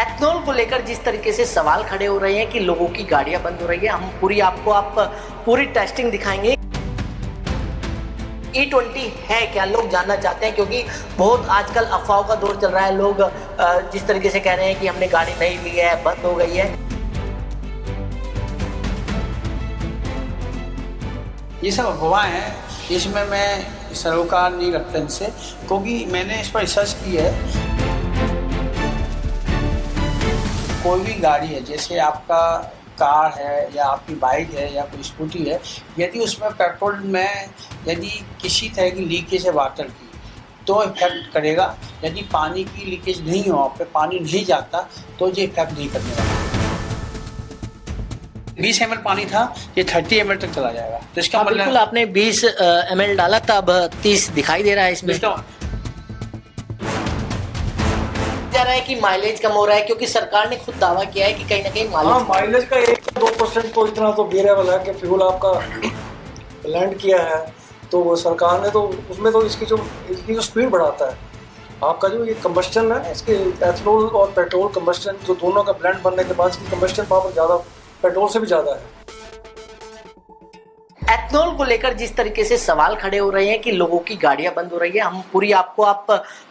Ethanol को लेकर जिस तरीके से सवाल खड़े हो रहे हैं कि लोगों की गाड़ियां बंद हो रही है, हम पूरी टेस्टिंग दिखाएंगे। E20 है क्या, लोग जानना चाहते हैं, क्योंकि बहुत आजकल अफवाहों का दौर चल रहा है। लोग जिस तरीके से कह रहे हैं कि हमने गाड़ी नहीं ली है, बंद हो गई है। ये सब अफवाह हैं, इसमें मैं सरोकार नहीं रखता इनसे, क्योंकि मैंने इस पर रिसर्च की है। कोई भी गाड़ी है, जैसे आपका कार है या आपकी बाइक है या कोई स्कूटी है, यदि उसमें पेट्रोल में यदि किसी तरह की लीकेज है वाटर की, तो इफेक्ट करेगा। यदि पानी की लीकेज नहीं हो, आप पे पानी नहीं जाता, तो ये इफेक्ट नहीं करने वाला। 20 ml पानी था, ये 30 ml तक चला जाएगा। तो इसका मतलब बिल्कुल आपने 20 ml डाला था, अब 30 दिखाई दे रहा है इसमें। जा रहा है कि माइलेज कम हो रहा है, क्योंकि सरकार ने खुद दावा किया है कि कहीं ना कहीं माइलेज का 1-2% तो इतना तो वेरिएबल है कि फ्यूल आपका लैंड किया है, तो वो सरकार ने तो उसमें तो इसकी जो स्पीड बढ़ाता है, आपका जो ये कंबस्टन है, इसके एथनॉल और पेट्रोल कंबस्टन जो दोनों का ब्लेंड बनने के बाद इसकी कंबस्टन पावर ज़्यादा पेट्रोल से भी ज़्यादा है। एथनॉल को लेकर जिस तरीके से सवाल खड़े हो रहे हैं कि लोगों की गाड़ियां बंद हो रही है, हम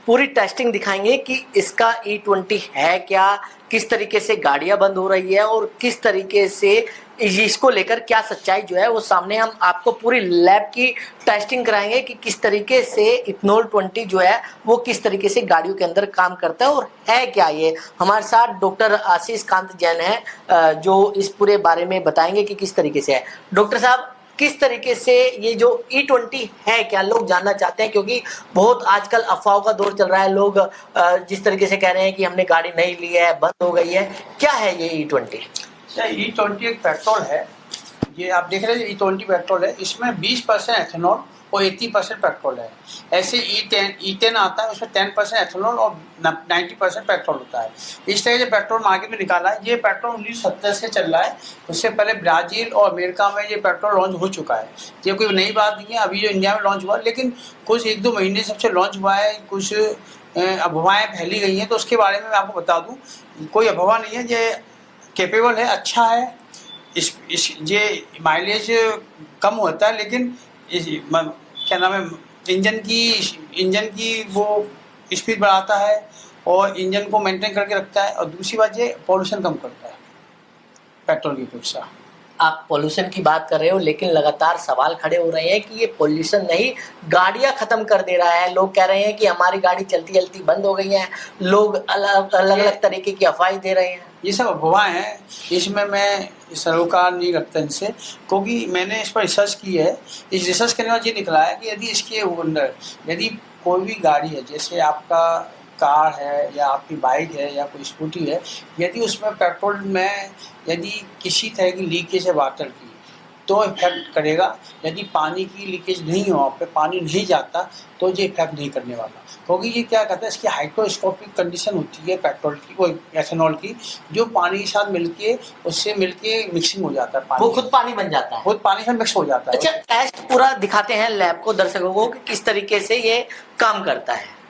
पूरी टेस्टिंग दिखाएंगे कि इसका E20 है क्या, किस तरीके से गाड़ियां बंद हो रही है और किस तरीके से इसको लेकर क्या सच्चाई जो है वो सामने हम आपको पूरी लैब की टेस्टिंग कराएंगे कि किस तरीके से इथनॉल 20 जो है वो किस तरीके से गाड़ियों के अंदर काम करता है और है क्या। ये हमारे साथ डॉक्टर आशीष कांत जैन है जो इस पूरे बारे में बताएंगे कि किस तरीके से है। डॉक्टर साहब, किस तरीके से ये जो E20 है क्या, लोग जानना चाहते हैं, क्योंकि बहुत आजकल अफवाहों का दौर चल रहा है। लोग जिस तरीके से कह रहे हैं कि हमने गाड़ी नहीं ली है, बंद हो गई है, क्या है ये E20? E20 एक पेट्रोल है, ये आप देख रहे हैं E20 पेट्रोल है। इसमें 20% एथेनॉल और 80% पेट्रोल है। ऐसे E10 आता है, उसमें 10% एथेनॉल और 90% पेट्रोल होता है। इस तरह से पेट्रोल मार्केट में निकाला है। ये पेट्रोल 1970 से चल रहा है। उससे पहले ब्राज़ील और अमेरिका में ये पेट्रोल लॉन्च हो चुका है। ये कोई नई बात नहीं है, अभी जो इंडिया में लॉन्च हुआ, लेकिन कुछ 1-2 महीने सबसे लॉन्च हुआ है। कुछ अफवाहें फैली गई हैं, तो उसके बारे में मैं आपको बता दूँ, कोई अफवाह नहीं है। ये कैपेबल है, अच्छा है। ये माइलेज कम होता है, लेकिन क्या नाम है, इंजन की वो स्पीड बढ़ाता है और इंजन को मेंटेन करके रखता है। और दूसरी बात, ये पॉल्यूशन कम करता है पेट्रोल की अपेक्षा। आप पॉल्यूशन की बात कर रहे हो, लेकिन लगातार सवाल खड़े हो रहे हैं कि ये पॉल्यूशन नहीं, गाड़ियां खत्म कर दे रहा है। लोग कह रहे हैं कि हमारी गाड़ी चलती चलती बंद हो गई है। लोग अलग तरीके की अफवाहें दे रहे हैं। ये सब अफवाह हैं, इसमें मैं सरोकार नहीं रखता इनसे, क्योंकि मैंने इस पर रिसर्च की है। इस रिसर्च करने बाद ये निकला है कि यदि इसके अंदर यदि कोई भी गाड़ी है, जैसे आपका कार है या आपकी बाइक है या कोई स्कूटी है, यदि उसमें पेट्रोल में यदि किसी तरह की लीकेज है वाटर की, तो इफेक्ट करेगा। यदि पानी की लीकेज नहीं हो, आप पे पानी नहीं जाता, तो ये इफेक्ट नहीं करने वाला। क्योंकि ये क्या कहता है, इसकी हाइड्रोस्कोपिक कंडीशन होती है पेट्रोल की, वो एथेनॉल की, जो पानी के साथ उससे मिलके मिक्सिंग हो जाता है। वो खुद पानी बन जाता है, खुद पानी से मिक्स हो जाता है। अच्छा, टेस्ट पूरा दिखाते हैं लैब को, दर्शकों को, कि किस तरीके से ये काम करता है।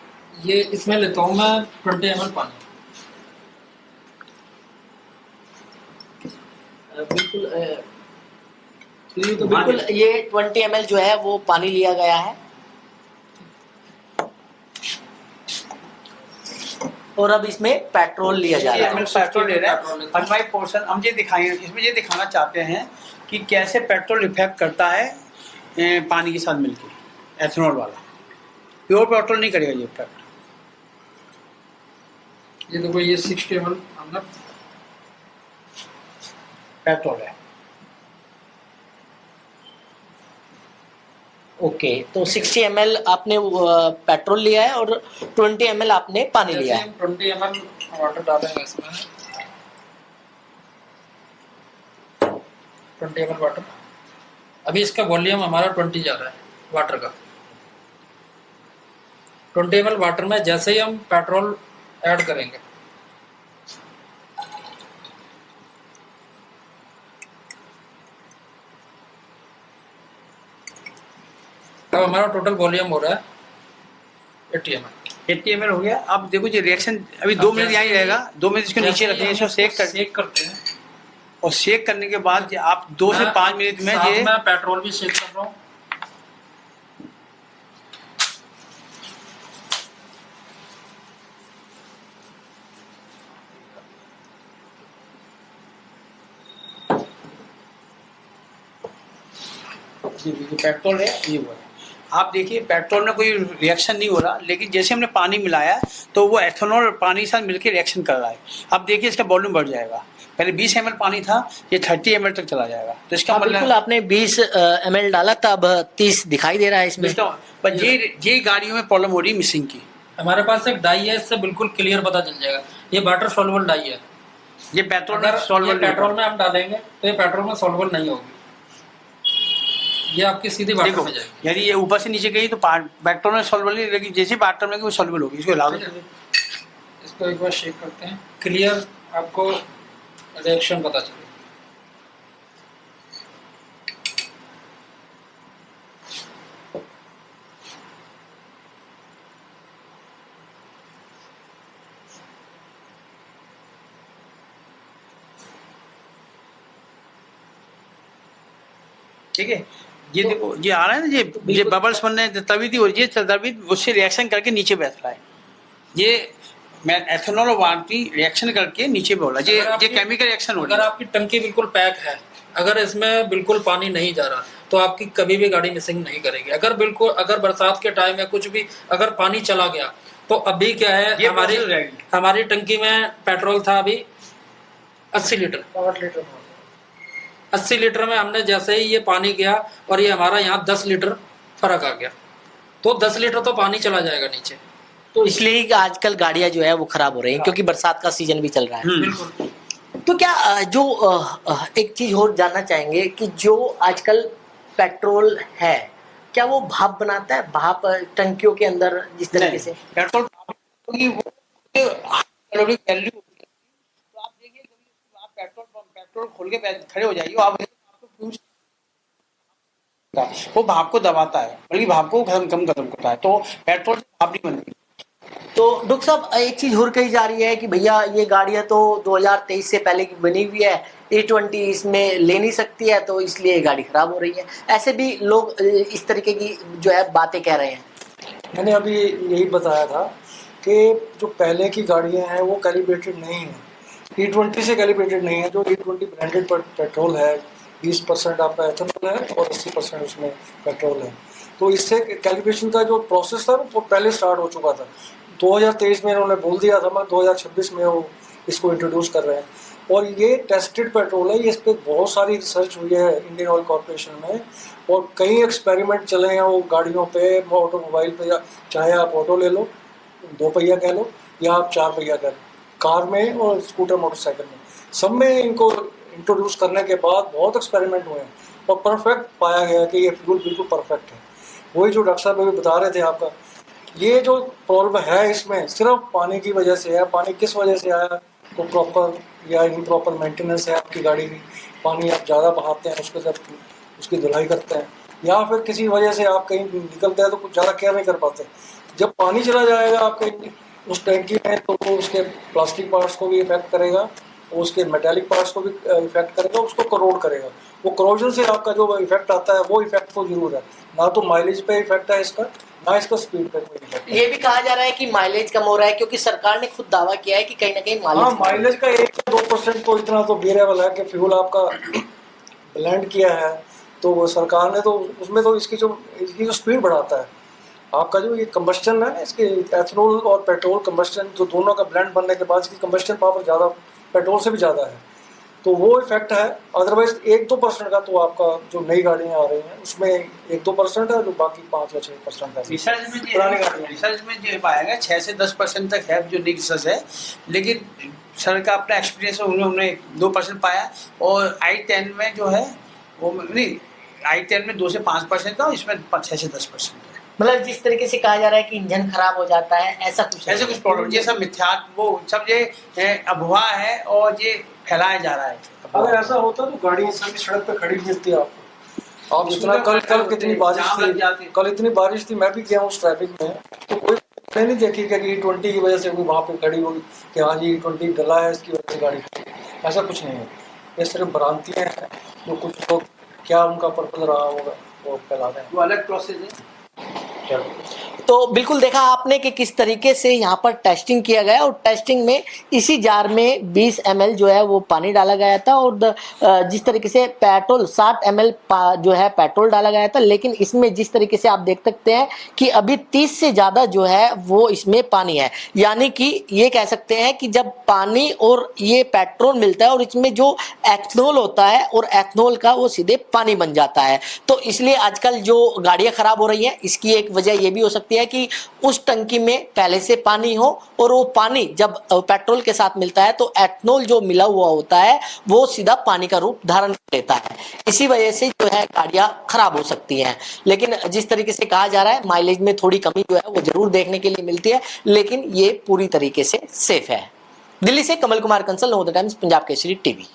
ये इसमें लेता हूँ मैं 20 ml पानी। बिल्कुल ये 20 ml जो है वो पानी लिया गया है और अब इसमें पेट्रोल लिया जा रहा है। पेट्रोल ले रहे हैं। 5% हम ये दिखाएंगे, इसमें ये दिखाना चाहते हैं कि कैसे पेट्रोल इफेक्ट करता है पानी के साथ मिलके। एथेनॉल वाला प्योर पेट्रोल नहीं करेगा ये इफेक्ट। ये देखो, ये 60 ml हमने पेट्रोल है। ओके, तो 60 ml आपने पेट्रोल लिया है और 20 ml आपने पानी लिया है। 20 ml वाटर डालेंगे इसमें। 20 ml वाटर। अभी इसका वॉल्यूम हमारा 20 जा रहा है वाटर का। 20 ml वाटर में जैसे ही हम पेट्रोल ऐड करेंगे, अब हमारा टोटल वॉल्यूम हो रहा है 80 ml। 80 ml हो गया। अब देखो ये रिएक्शन अभी 2 मिनट यहाँ ही रहेगा, 2 मिनट इसको नीचे रखेंगे, इसको सेक करते हैं। और सेक करने के बाद आप 2 से 5 मिनट में साथ ये मैं पेट्रोल भी सेक कर रहा हूँ। ये पेट्रोल है, ये वो है। आप देखिए पेट्रोल में कोई रिएक्शन नहीं हो रहा, लेकिन जैसे हमने पानी मिलाया तो वो एथेनॉल और पानी के साथ मिलकर रिएक्शन कर रहा है। अब देखिए इसका वॉल्यूम बढ़ जाएगा, पहले 20 ml पानी था, ये 30 ml तक चला जाएगा। तो इसका बिल्कुल मतलब आपने 20 ml डाला था, अब 30 दिखाई दे रहा है इसमें। पर ये गाड़ियों में प्रॉब्लम हो रही है मिसिंग की। हमारे पास एक डाई है, इससे बिल्कुल क्लियर पता चल जाएगा। ये वाटर सॉल्युबल डाई है। ये पेट्रोल अगर में ये सॉल्युबल पेट्रोल में हम डालेंगे तो ये पेट्रोल में सॉल्युबल नहीं होगी, ये आपकी सीधी वाटर देखो, में जाएगी। यदि ये ऊपर से नीचे गई तो पेट्रोल में सॉल्युबल नहीं, लेकिन जैसे वाटर में वो सॉल्युबल होगी। इसको हिला दो। इसको एक बार शेक करते हैं, क्लियर आपको रिएक्शन पता चलेगा। ठीक है, ये देखो ये आ रहा है ना, ये बबल्स बन रहे हैं, तभी हो रही है, तभी उससे रिएक्शन करके नीचे बैठ रहा है। ये मैं एथेनॉल और वाटर रिएक्शन करके नीचे बोला, ये केमिकल रिएक्शन हो रहा अगर है। आपकी टंकी बिल्कुल पैक है, अगर इसमें बिल्कुल पानी नहीं जा रहा तो आपकी कभी भी गाड़ी मिसिंग नहीं करेगी। अगर बरसात के टाइम में कुछ भी अगर पानी चला गया तो अभी क्या है, ये process हो जाएगी। हमारी टंकी में पेट्रोल था अभी 80 लीटर। 80 लीटर में हमने जैसे ही ये पानी गया और ये हमारा यहाँ 10 लीटर फर्क आ गया, तो 10 लीटर तो पानी चला जाएगा नीचे। तो इसलिए ही आजकल गाड़ियां जो है वो खराब हो रही हैं, क्योंकि बरसात का सीजन भी चल रहा है। बिल्कुल। तो क्या एक चीज और जानना चाहेंगे कि जो आजकल पेट्रोल है, क्या वो भाप बनाता है, भाप टंकियों के अंदर जिस तरीके से? पेट्रोल की वो कैलोरी वैल्यू होती है। तो आप देखिए कभी आप पेट्रोल खोल के खड़े हो जाइए, आप आपको फ्यूज वो भाप को दबाता है, बल्कि भाप को कम करता है। तो पेट्रोल से भाप नहीं बनती। तो डॉक्टर साहब एक चीज और कही जा रही है कि भैया ये गाड़ियां तो 2023 से पहले की बनी हुई है, E20 इसमें ले नहीं सकती है, तो इसलिए गाड़ी खराब हो रही है। ऐसे भी लोग इस तरीके की जो है बातें कह रहे हैं। मैंने अभी यही बताया था कि जो पहले की गाड़ियां हैं वो कैलिब्रेटेड नहीं है, E20 से कैलिब्रेटेड नहीं है। जो E20 ब्रांडेड पेट्रोल है, 20% आपका एथेनॉल है और 80% उसमें पेट्रोल है। तो इससे कैलिब्रेशन का जो प्रोसेस था वो पहले स्टार्ट हो चुका था। 2023 में इन्होंने बोल दिया था, मैं 2026 में वो इसको इंट्रोड्यूस कर रहे हैं। और ये टेस्टेड पेट्रोल है, इस पर बहुत सारी रिसर्च हुई है इंडियन ऑयल कॉर्पोरेशन में, और कई एक्सपेरिमेंट चले हैं वो गाड़ियों पे, ऑटोमोबाइल पे, या चाहे आप ऑटो ले लो, 2 पहिया कह लो, या आप 4 पहिया कह लो, कार में और स्कूटर मोटरसाइकिल में, सब में इनको इंट्रोड्यूस करने के बाद बहुत एक्सपेरिमेंट हुए हैं और परफेक्ट पाया गया कि ये फ्यूल बिल्कुल परफेक्ट है। वही जो डॉक्टर साहब अभी बता रहे थे आपका, ये जो प्रॉब्लम है इसमें सिर्फ पानी की वजह से है। पानी किस वजह से आया, तो प्रॉपर या इम्प्रॉपर मेंटेनेंस है आपकी गाड़ी की, पानी आप ज़्यादा बहाते हैं उसके जब उसकी धुलाई करते हैं, या फिर किसी वजह से आप कहीं निकलते हैं तो कुछ ज़्यादा केयर नहीं कर पाते। जब पानी चला जाएगा आपके उस टैंकी में तो वो उसके प्लास्टिक पार्ट्स को भी इफेक्ट करेगा, उसके मेटेलिक पार्ट्स को भी इफेक्ट करेगा, उसको करोड करेगा। वो करोजन से आपका जो इफेक्ट आता है वो इफेक्ट तो जरूर है, ना तो माइलेज पे इफेक्ट है इसका, ना इसका स्पीड पे कोई इफेक्ट। ये भी कहा जा रहा है कि माइलेज कम हो रहा है, क्योंकि सरकार ने खुद दावा किया है कि कहीं ना कहीं माइलेज का 1-2% तो इतना तो वेरिएबल है कि फ्यूल आपका ब्लेंड किया है तो वो सरकार ने तो उसमें तो इसकी जो स्पीड बढ़ाता है, आपका जो ये कंबस्टन है, इसके एथेनॉल और पेट्रोल कंबस्टन जो दोनों का ब्लेंड बनने के बाद इसकी कंबस्टन पावर ज़्यादा पेट्रोल से भी ज़्यादा है, तो वो इफेक्ट है। अदरवाइज 1-2% का तो आपका जो नई गाड़ियाँ आ रही हैं उसमें 1-2% है, जो बाकी 5 या 6% है रिसर्च में जो पाया गया 6 से 10% तक है जो नई रिसर्च है, लेकिन सर का अपना एक्सपीरियंस उन्होंने 2% पाया, और i10 में जो है वो नहीं, i10 में 2 से 5% था, इसमें 6 से 10% है। मतलब जिस तरीके से कहा जा रहा है कि इंजन खराब हो जाता है, ऐसा कुछ प्रॉब्लम, ये सब मिथ्या, वो सब ये अफवाह है और ये फैलाया जा रहा है। अगर ऐसा होता तो गाड़ी सभी सड़क पे खड़ी मिलती है आपको। आप इतना कल कितनी बारिश थी, कल इतनी बारिश थी, मैं भी गया हूँ उस ट्रैफिक में, तो कोई मैंने नहीं देखी कि E20 की वजह से कोई वहाँ पे खड़ी होगी कि हाँ जी E20 डला है इसकी वजह से गाड़ी खड़ी। ऐसा कुछ नहीं है, ये सिर्फ भ्रांतियाँ हैं जो कुछ लोग क्या उनका पर्पज रहा होगा वो फैला रहे हैं। वो अलग प्रोसेस है। तो बिल्कुल देखा आपने कि किस तरीके से यहाँ पर टेस्टिंग किया गया और टेस्टिंग में इसी जार में 20 ml जो है वो पानी डाला गया था और जिस तरीके से पेट्रोल 60 ml जो है पेट्रोल डाला गया था, लेकिन इसमें जिस तरीके से आप देख सकते हैं कि अभी 30 से ज़्यादा जो है वो इसमें पानी है। यानी कि ये कह सकते हैं कि जब पानी और ये पेट्रोल मिलता है और इसमें जो एथनॉल होता है और एथनॉल का वो सीधे पानी बन जाता है। तो इसलिए आजकल जो गाड़ियाँ ख़राब हो रही हैं इसकी एक वजह ये भी हो सकती है कि उस टंकी में पहले से पानी हो और वो पानी जब पेट्रोल के साथ मिलता है तो एथनॉल जो मिला हुआ होता है वो सीधा पानी का रूप धारण कर लेता है। इसी वजह से जो है गाड़ियां खराब हो सकती हैं। लेकिन जिस तरीके से कहा जा रहा है माइलेज में थोड़ी कमी जो है वो जरूर देखने के लिए मिलती है, लेकिन ये पूरी तरीके से सेफ है। दिल्ली से कमल कुमार कंसल, नवोदय टाइम्स, पंजाब केसरी टीवी।